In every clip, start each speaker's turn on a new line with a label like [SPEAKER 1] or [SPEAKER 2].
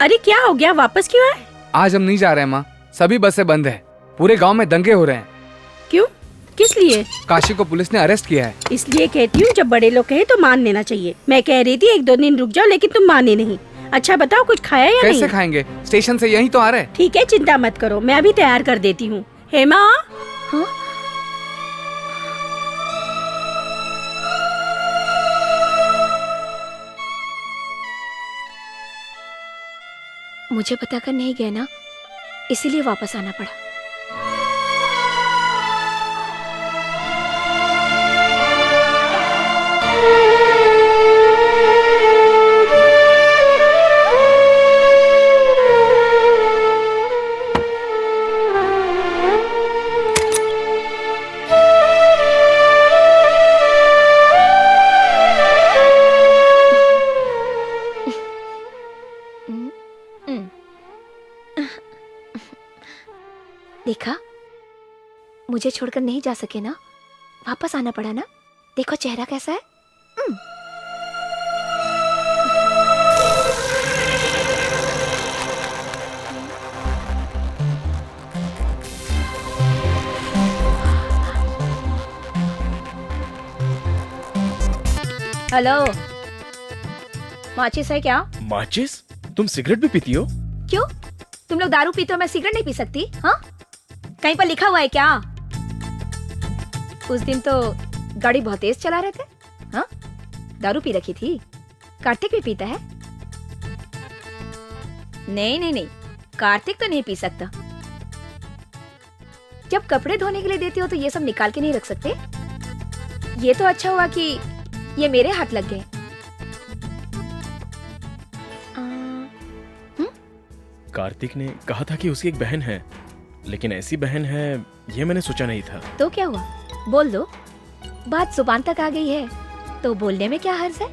[SPEAKER 1] अरे क्या हो गया, वापस क्यों आए?
[SPEAKER 2] आज हम नहीं जा रहे हैं माँ, सभी बसें बंद है। पूरे गांव में दंगे हो रहे हैं।
[SPEAKER 1] क्यों, किस लिए?
[SPEAKER 2] काशी को पुलिस ने अरेस्ट किया है।
[SPEAKER 1] इसलिए कहती हूँ जब बड़े लोग कहे तो मान लेना चाहिए। मैं कह रही थी 1-2 दिन रुक जाओ, लेकिन तुम माने नहीं। अच्छा बताओ, कुछ खाया या नहीं?
[SPEAKER 2] कैसे खाएंगे, स्टेशन से यहीं तो आ रहे हैं।
[SPEAKER 1] ठीक है, चिंता मत करो, मैं अभी तैयार कर देती हूँ। हेमा,
[SPEAKER 3] हाँ? मुझे पता कर नहीं गया ना, इसीलिए वापस आना पड़ा। देखा, मुझे छोड़कर नहीं जा सके ना, वापस आना पड़ा ना। देखो चेहरा कैसा है। हेलो, माचिस है क्या?
[SPEAKER 4] माचिस? तुम सिगरेट भी पीती हो?
[SPEAKER 3] क्यों, तुम लोग दारू पीते हो, मैं सिगरेट नहीं पी सकती? हाँ, कहीं पर लिखा हुआ है क्या? उस दिन तो गाड़ी बहुत तेज चला रहे थे। हाँ, दारू पी रखी थी। कार्तिक भी पीता है? नहीं नहीं नहीं, कार्तिक तो नहीं पी सकता। जब कपड़े धोने के लिए देती हो तो ये सब निकाल के नहीं रख सकते। ये तो अच्छा हुआ कि ये मेरे हाथ लग गए।
[SPEAKER 4] कार्तिक ने कहा था कि उसकी एक बहन है, लेकिन ऐसी बहन है ये मैंने सोचा नहीं था।
[SPEAKER 3] तो क्या हुआ, बोल दो। बात जुबान तक आ गई है तो बोलने में क्या हर्ज है?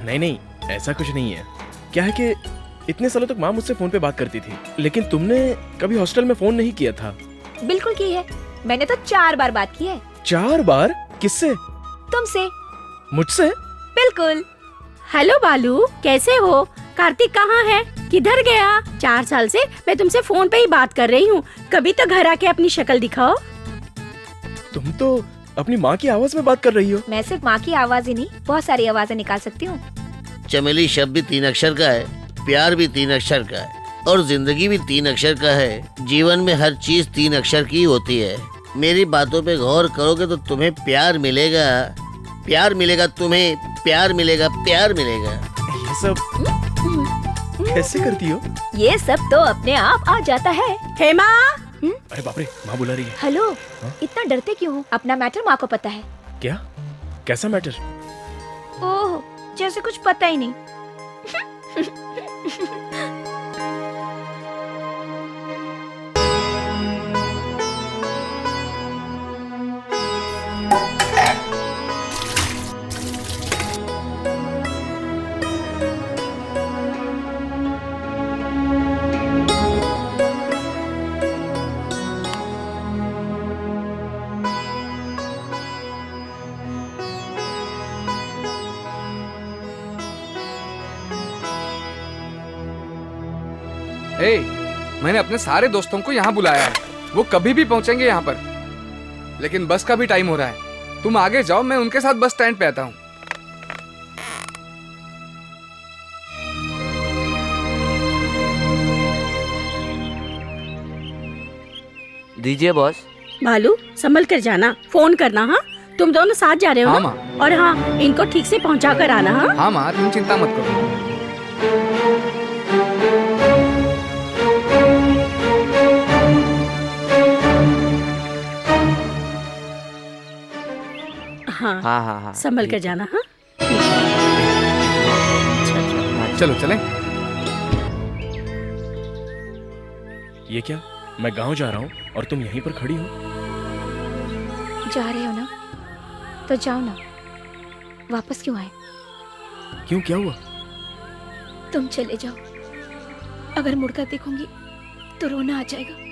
[SPEAKER 4] नहीं नहीं, ऐसा कुछ नहीं है। क्या है कि इतने सालों तक माँ मुझसे फोन पे बात करती थी, लेकिन तुमने कभी हॉस्टल में फोन नहीं किया था।
[SPEAKER 3] बिल्कुल की है, मैंने तो 4 बार बात की है।
[SPEAKER 4] 4 बार? किससे?
[SPEAKER 3] तुमसे।
[SPEAKER 4] मुझसे?
[SPEAKER 3] बिल्कुल।
[SPEAKER 1] हेलो बालू, कैसे हो? कार्तिक कहाँ है, किधर गया? 4 साल से मैं तुमसे फोन पे ही बात कर रही हूँ, कभी तो घर आके अपनी शक्ल दिखाओ।
[SPEAKER 4] तुम तो अपनी माँ की आवाज में बात कर रही हो।
[SPEAKER 3] मैं सिर्फ माँ की आवाज ही नहीं, बहुत सारी आवाजें निकाल सकती हूँ।
[SPEAKER 5] चमेली शब्द भी 3 अक्षर का है, प्यार भी 3 अक्षर का है, और जिंदगी भी 3 अक्षर का है। जीवन में हर चीज 3 अक्षर की होती है। मेरी बातों पे गौर करोगे तो तुम्हें प्यार मिलेगा, प्यार मिलेगा, तुम्हें प्यार मिलेगा, प्यार मिलेगा।
[SPEAKER 4] ये सब कैसे करती हो?
[SPEAKER 3] ये सब तो अपने आप आ जाता है।
[SPEAKER 1] हेमा,
[SPEAKER 4] अरे बाप रे, माँ बुला रही है।
[SPEAKER 3] हेलो,
[SPEAKER 4] हाँ?
[SPEAKER 3] इतना डरते क्यों हो? अपना मैटर माँ को पता है।
[SPEAKER 4] क्या? कैसा मैटर?
[SPEAKER 3] ओह, जैसे कुछ पता ही नहीं।
[SPEAKER 2] ए, मैंने अपने सारे दोस्तों को यहाँ बुलाया है, वो कभी भी पहुँचेंगे यहाँ पर, लेकिन बस का भी टाइम हो रहा है। तुम आगे जाओ, मैं उनके साथ बस स्टैंड पे आता हूँ।
[SPEAKER 6] दीजिए बॉस।
[SPEAKER 1] बालू संभल कर जाना, फोन करना। हाँ, तुम दोनों साथ जा रहे हो
[SPEAKER 2] हाँ
[SPEAKER 1] ना?
[SPEAKER 2] माँ।
[SPEAKER 1] और हाँ, इनको ठीक से पहुँचा कर आना। हाँ
[SPEAKER 2] हाँ माँ, तुम चिंता मत करो।
[SPEAKER 1] हाँ,
[SPEAKER 6] हाँ हाँ हाँ,
[SPEAKER 1] संभल कर
[SPEAKER 6] ठीक है।
[SPEAKER 1] जाना। हाँ,
[SPEAKER 2] चलो चलें।
[SPEAKER 4] ये क्या, मैं गांव जा रहा हूँ और तुम यहीं पर खड़ी हो?
[SPEAKER 3] जा रहे हो ना, तो जाओ ना। वापस क्यों आए?
[SPEAKER 4] क्यों, क्या हुआ?
[SPEAKER 3] तुम चले जाओ, अगर मुड़कर देखूंगी तो रोना आ जाएगा।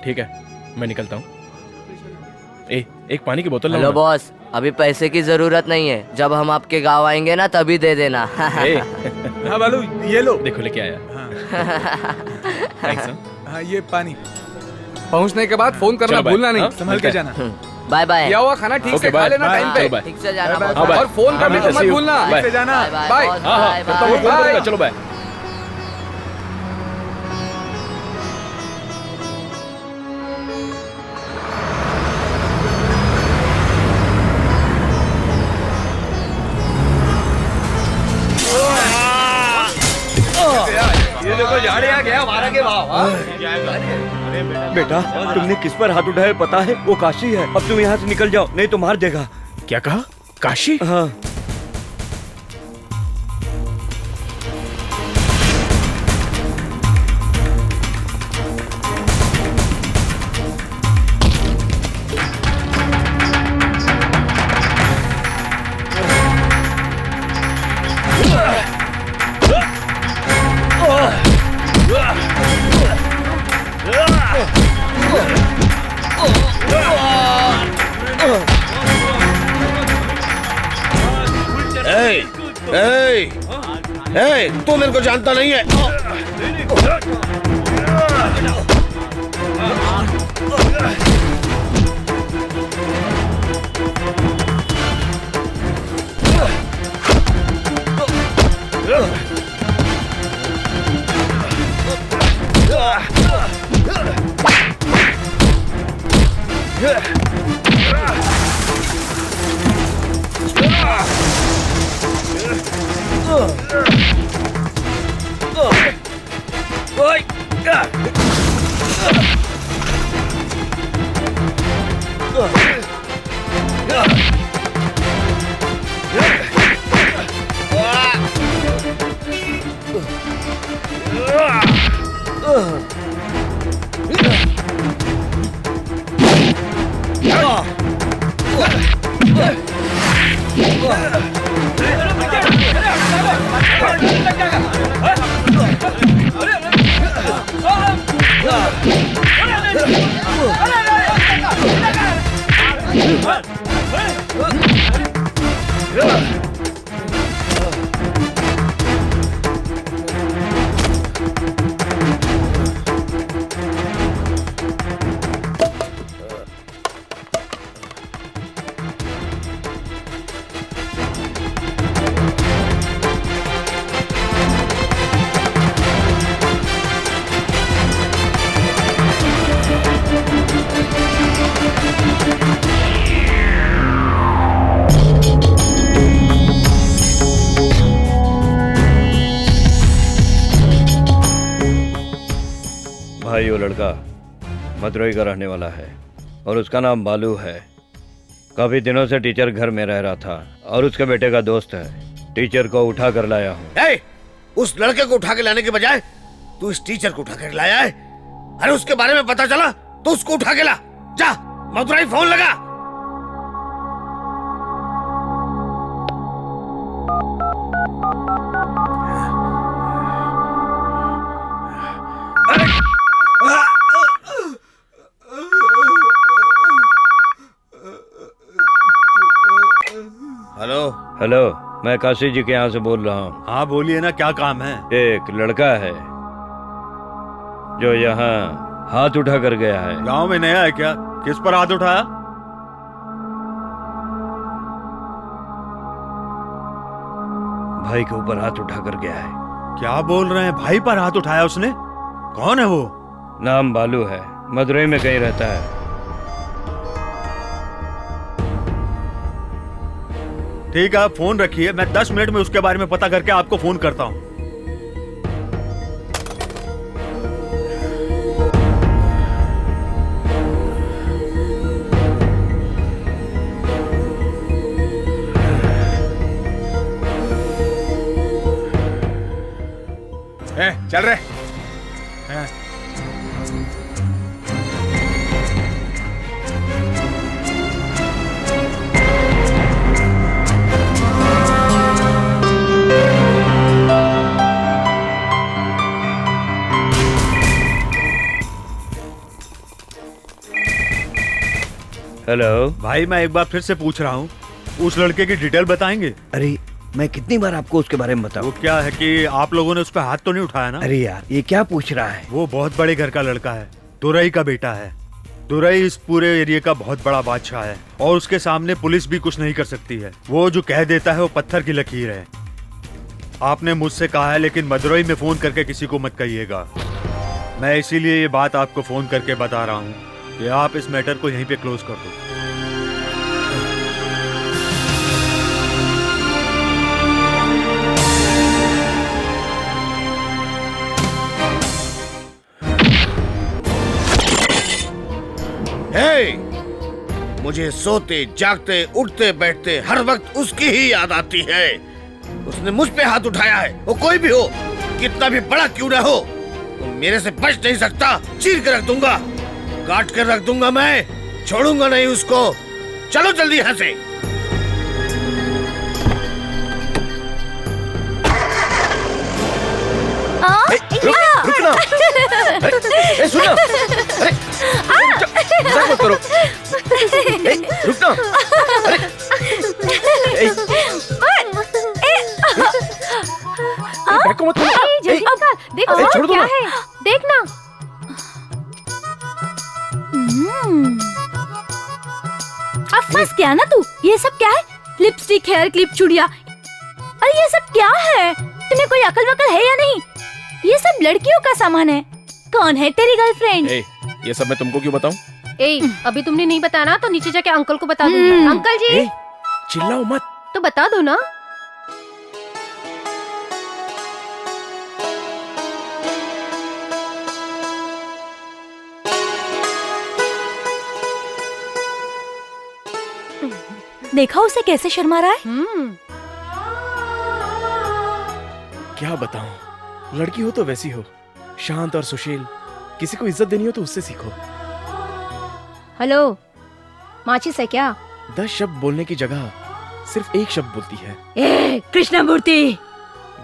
[SPEAKER 4] ठीक है, मैं निकलता हूँ। एक पानी की बोतल
[SPEAKER 6] हेलो
[SPEAKER 4] लाऊं
[SPEAKER 6] बॉस, अभी पैसे की जरूरत नहीं है, जब हम आपके गांव आएंगे ना तभी दे देना।
[SPEAKER 4] मैं? ए,
[SPEAKER 7] हाँ बालू, ये लो।
[SPEAKER 4] देखो लेके आया। Thanks, हाँ।
[SPEAKER 7] हाँ ये पानी,
[SPEAKER 2] पहुंचने के बाद फोन करना
[SPEAKER 4] चलो, बाय।
[SPEAKER 2] भूलना नहीं।
[SPEAKER 4] हाँ?
[SPEAKER 7] संभल के जाना।
[SPEAKER 6] Bye bye.
[SPEAKER 2] किया हुआ खाना ठीक
[SPEAKER 4] ओके,
[SPEAKER 2] से खा
[SPEAKER 4] बाय।
[SPEAKER 2] लेना
[SPEAKER 7] बाय।
[SPEAKER 2] टाइम पे।
[SPEAKER 4] चलो, बाय।
[SPEAKER 6] ठीक से जाना
[SPEAKER 7] बाय,
[SPEAKER 6] बॉस।
[SPEAKER 7] बाय।
[SPEAKER 4] बाय।
[SPEAKER 2] और फोन करना
[SPEAKER 4] हाँ,
[SPEAKER 2] तो मत
[SPEAKER 4] see you।
[SPEAKER 2] भूलना।
[SPEAKER 4] बाय।
[SPEAKER 7] से जाना।
[SPEAKER 6] Bye bye
[SPEAKER 2] bye.
[SPEAKER 6] बॉस,
[SPEAKER 4] हाँ हाँ,
[SPEAKER 6] बाय
[SPEAKER 4] करता हूँ, फोन
[SPEAKER 6] बाय।
[SPEAKER 4] करूंगा। चलो बाय।
[SPEAKER 2] ये देखो झाड़ी आ गया हमारा के भाव।
[SPEAKER 8] बेटा, तुमने किस पर हाथ उठाया पता है? वो काशी है। अब तुम यहाँ से निकल जाओ, नहीं तो मार देगा।
[SPEAKER 4] क्या कहा? काशी?
[SPEAKER 8] हाँ।
[SPEAKER 5] तू मेरे को जानता नहीं है।
[SPEAKER 8] भाई, वो लड़का मदुरई का रहने वाला है और उसका नाम बालू है। काफी दिनों से टीचर घर में रह रहा था और उसके बेटे का दोस्त है। टीचर को उठा कर लाया हूँ।
[SPEAKER 5] उस लड़के को उठा के लाने के बजाय तू इस टीचर को उठा कर लाया है। अरे उसके बारे में पता चला तो उसको उठा के ला। जा मदुरई फोन लगा। हेलो
[SPEAKER 8] हेलो, मैं काशी जी के यहाँ से बोल रहा हूँ।
[SPEAKER 7] हाँ बोलिए ना, क्या काम है?
[SPEAKER 8] एक लड़का है जो यहाँ हाथ उठा कर गया है।
[SPEAKER 7] गांव में नया है क्या? किस पर हाथ उठाया?
[SPEAKER 8] भाई के ऊपर हाथ उठा कर गया है।
[SPEAKER 7] क्या बोल रहे हैं? भाई पर हाथ उठाया उसने? कौन है वो?
[SPEAKER 8] नाम बालू है, मदुरई में कहीं रहता है।
[SPEAKER 7] ठीक है, फोन रखिए, मैं 10 मिनट में उसके बारे में पता करके आपको फोन करता हूँ। चल रहे हैं।
[SPEAKER 8] हेलो।
[SPEAKER 7] भाई मैं एक बार फिर से पूछ रहा हूँ, उस लड़के की डिटेल बताएंगे?
[SPEAKER 8] अरे मैं कितनी बार आपको उसके बारे में
[SPEAKER 7] वो
[SPEAKER 8] बताऊं?
[SPEAKER 7] क्या है कि आप लोगों ने उस पर हाथ तो नहीं उठाया ना?
[SPEAKER 8] अरे यार ये क्या पूछ रहा है?
[SPEAKER 7] वो बहुत बड़े घर का लड़का है, दुरई का बेटा है। दुरई इस पूरे एरिया का बहुत बड़ा बादशाह है और उसके सामने पुलिस भी कुछ नहीं कर सकती है। वो जो कह देता है वो पत्थर की लकीर है। आपने मुझसे कहा है लेकिन मदुरई में फोन करके किसी को मत कहिएगा। मैं इसीलिए ये बात आपको फोन करके बता रहा हूँ कि आप इस मैटर को यहीं पे क्लोज कर दो।
[SPEAKER 5] हे! मुझे सोते जागते उठते बैठते हर वक्त उसकी ही याद आती है। उसने मुझ पे हाथ उठाया है, वो कोई भी हो, कितना भी बड़ा क्यों ना हो, वो मेरे से बच नहीं सकता। चीर के रख दूंगा, काट कर रख दूंगा, मैं छोड़ूंगा नहीं उसको। चलो जल्दी यहाँ से।
[SPEAKER 4] रुकना। अरे सुनना। अरे मजाक मत करो। रुकना। बैग को मत खोलो।
[SPEAKER 3] देखो
[SPEAKER 4] छोड़ दो
[SPEAKER 3] क्या
[SPEAKER 4] ना।
[SPEAKER 3] है, देखना।
[SPEAKER 1] अब फंस गया ना तू। ये सब क्या है? लिपस्टिक, हेयर क्लिप, चूड़िया। अरे ये सब क्या है? तुम्हें कोई अकल वकल है या नहीं? ये सब लड़कियों का सामान है। कौन है तेरी गर्लफ्रेंड?
[SPEAKER 4] ये सब मैं तुमको क्यों बताऊं?
[SPEAKER 3] अभी तुमने नहीं बताना तो नीचे जाके अंकल को बता दूंगी। अंकल जी
[SPEAKER 4] चिल्लाओ मत।
[SPEAKER 3] तो बता दो ना।
[SPEAKER 1] देखा उसे कैसे शर्मा रहा है?
[SPEAKER 4] क्या बताऊं, लड़की हो तो वैसी हो, शांत और सुशील। किसी को इज्जत देनी हो तो उससे सीखो।
[SPEAKER 3] हेलो, माचिस है क्या?
[SPEAKER 4] 10 शब्द बोलने की जगह सिर्फ एक शब्द बोलती है।
[SPEAKER 1] ए कृष्णमूर्ति,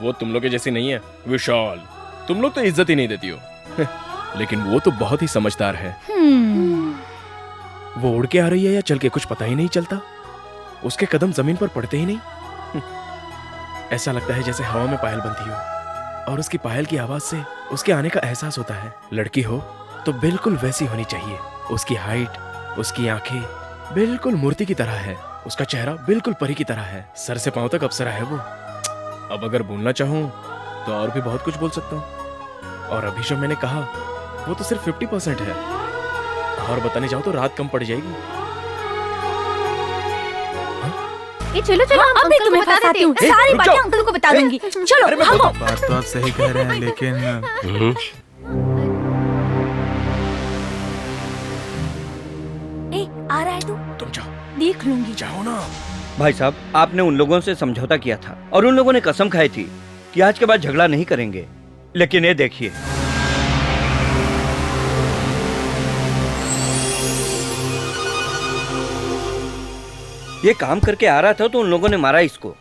[SPEAKER 4] वो तुम लोग के जैसी नहीं है विशाल। तुम लोग तो इज्जत ही नहीं देती हो। लेकिन वो तो बहुत ही समझदार है। वो उड़ के आ रही है या चल के, कुछ पता ही नहीं चलता। उसके कदम जमीन पर पड़ते ही नहीं। ऐसा लगता है जैसे हवा में पायल बंधी हो और उसकी पायल की आवाज से उसके आने का एहसास होता है। लड़की हो तो बिल्कुल वैसी होनी चाहिए। उसकी हाइट, उसकी आंखें बिल्कुल मूर्ति की तरह है। उसका चेहरा बिल्कुल परी की तरह है। सर से पांव तक अप्सरा है वो। अब अगर बोलना चाहूं तो और भी बहुत कुछ बोल सकता हूं। और अभी जो मैंने कहा वो तो सिर्फ 50% है। और बताने जाओ तो रात कम पड़ जाएगी।
[SPEAKER 3] चलो चलो, हम
[SPEAKER 1] अभी
[SPEAKER 3] अंकल को
[SPEAKER 1] तुम्हें
[SPEAKER 3] बता
[SPEAKER 1] बताती
[SPEAKER 3] देते
[SPEAKER 1] हूँ।
[SPEAKER 3] हैं।
[SPEAKER 1] सारी
[SPEAKER 4] रुक
[SPEAKER 1] बातें
[SPEAKER 4] जाओ।
[SPEAKER 1] अंकल को बता दूंगी। चलो भागो।
[SPEAKER 9] बात तो आप सही कह रहे हैं लेकिन
[SPEAKER 1] आ रहा है तू?
[SPEAKER 4] तुम जाओ,
[SPEAKER 1] देख लूंगी।
[SPEAKER 4] जाओ ना।
[SPEAKER 8] भाई साहब, आपने उन लोगों से समझौता किया था और उन लोगों ने कसम खाई थी कि आज के बाद झगड़ा नहीं करेंगे। लेकिन ये देखिए, ये काम करके आ रहा था तो उन लोगों ने मारा इसको।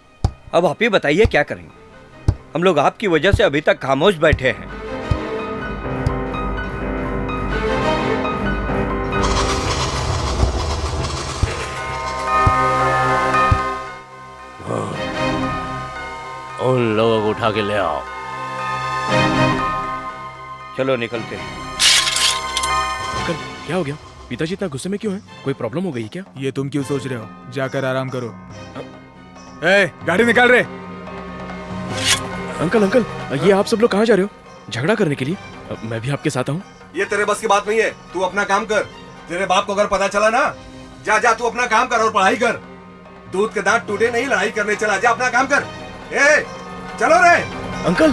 [SPEAKER 8] अब आप ही बताइए क्या करेंगे। हम लोग आपकी वजह से अभी तक खामोश बैठे हैं।
[SPEAKER 5] उन लोगों को उठा के ले आओ।
[SPEAKER 8] चलो निकलते हैं।
[SPEAKER 4] अंकल क्या हो गया? पिताजी इतना गुस्से में क्यों हैं? कोई प्रॉब्लम हो गई क्या?
[SPEAKER 9] ये तुम क्यों सोच रहे हो? जाकर आराम करो। ए, गाड़ी निकाल रहे।
[SPEAKER 4] अंकल अंकल, ये आप सब लोग कहाँ जा रहे हो? झगड़ा करने के लिए? मैं भी आपके साथ आऊँ?
[SPEAKER 10] ये तेरे बस की बात नहीं है। तू अपना काम कर। तेरे बाप को अगर पता चला ना, जा जा तू अपना काम कर और पढ़ाई कर। दूध के दांत टूटे नहीं, लड़ाई करने चला। जा अपना काम कर। ए, चलो रे।
[SPEAKER 4] अंकल,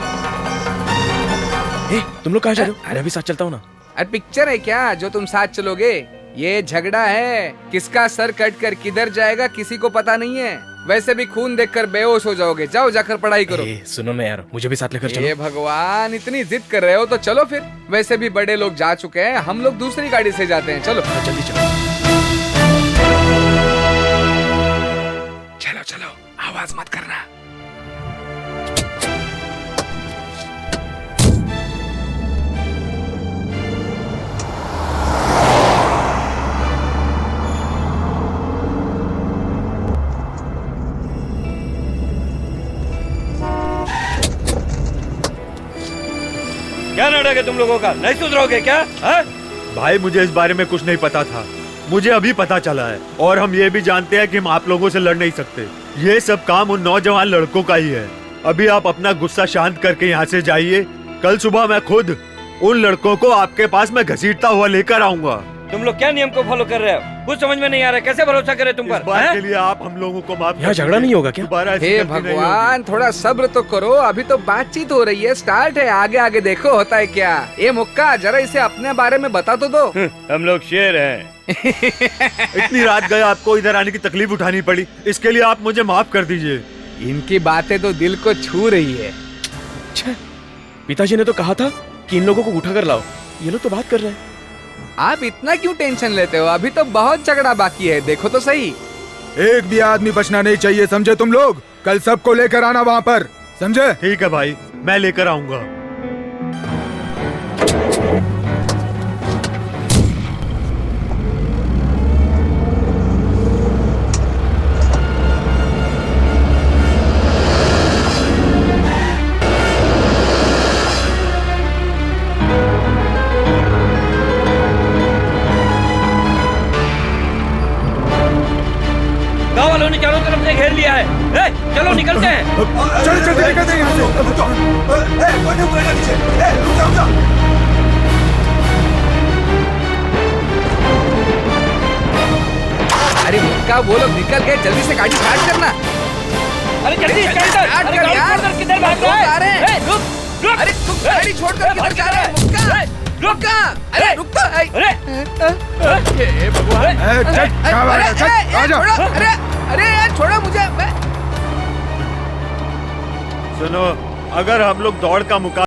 [SPEAKER 4] तुम लोग कहाँ जा रहे हो? मैं भी साथ चलता हूँ ना।
[SPEAKER 2] अरे पिक्चर है क्या जो तुम साथ चलोगे? ये झगड़ा है। किसका सर कट कर किधर जाएगा किसी को पता नहीं है। वैसे भी खून देखकर बेहोश हो जाओगे। जाओ जाकर पढ़ाई करो।
[SPEAKER 4] सुनो ना यार, मुझे भी साथ लेकर चलो।
[SPEAKER 2] ये भगवान, इतनी जिद कर रहे हो तो चलो फिर। वैसे भी बड़े लोग जा चुके हैं, हम लोग दूसरी गाड़ी से जाते हैं। चलो
[SPEAKER 4] जल्दी चलो।
[SPEAKER 2] चलो चलो, आवाज मत करना।
[SPEAKER 8] सुधरेगा तुम लोगों का? नहीं सुधरोगे क्या? हाँ?
[SPEAKER 7] भाई मुझे इस बारे में कुछ नहीं पता था, मुझे अभी पता चला है। और हम ये भी जानते हैं कि हम आप लोगों से लड़ नहीं सकते। ये सब काम उन नौजवान लड़कों का ही है। अभी आप अपना गुस्सा शांत करके यहाँ से जाइए। कल सुबह मैं खुद उन लड़कों को आपके पास में घसीटता हुआ लेकर आऊंगा।
[SPEAKER 8] तुम लोग क्या नियम को फॉलो कर रहे हो? कुछ समझ में नहीं आ रहा, कैसे भरोसा करे तुम पर?
[SPEAKER 7] इस बार के लिए आप हम लोगों को माफ
[SPEAKER 4] यहाँ झगड़ा नहीं होगा क्या?
[SPEAKER 7] दोबारा ऐसी
[SPEAKER 2] हे
[SPEAKER 7] गलती नहीं
[SPEAKER 2] भगवान, थोड़ा सब्र तो करो, अभी तो बातचीत हो रही है, स्टार्ट है, आगे आगे देखो होता है क्या। ये मुक्का, जरा इसे अपने बारे में बता तो दो।
[SPEAKER 8] हम लोग शेर हैं।
[SPEAKER 7] होगी। इतनी रात गए आपको इधर आने की तकलीफ उठानी पड़ी, इसके लिए आप मुझे माफ कर दीजिए।
[SPEAKER 2] इनकी बातें तो दिल को छू रही है।
[SPEAKER 4] छे, पिताजी ने तो कहा था कि इन लोगों को उठा कर लाओ, ये लोग तो बात कर रहे हैं।
[SPEAKER 2] आप इतना क्यों टेंशन लेते हो? अभी तो बहुत झगड़ा बाकी है, देखो तो सही।
[SPEAKER 9] एक भी आदमी बचना नहीं चाहिए, समझे तुम लोग? कल सबको लेकर आना वहाँ पर, समझे?
[SPEAKER 7] ठीक है भाई, मैं लेकर आऊंगा।
[SPEAKER 8] गाँव वालों ने चारों तरफ से घेर लिया है। चलो निकलते हैं।
[SPEAKER 9] चलो जल्दी निकलते हैं यहाँ से।
[SPEAKER 10] रुक जाओ। कोई नहीं उतरेगा नीचे। रुक जाओ, रुक जाओ।
[SPEAKER 2] अरे मुक्का, वो लोग निकल गए, जल्दी से गाड़ी स्टार्ट करना।
[SPEAKER 8] अरे जल्दी
[SPEAKER 2] स्टार्ट कर यार।
[SPEAKER 8] किधर भाग रहा है?
[SPEAKER 2] रुक, रुक। अरे तुम गाड़ी छोड़कर किधर जा रहे हो? मुक्का, रुका। अरे रुक तो। हे भगवान।
[SPEAKER 9] चल, क्या बात है? चल, आ जा।
[SPEAKER 2] छोड़ो, अरे यार छोड़ो मुझे।
[SPEAKER 7] सुनो, अगर हम लोग दौड़ का मुकाबला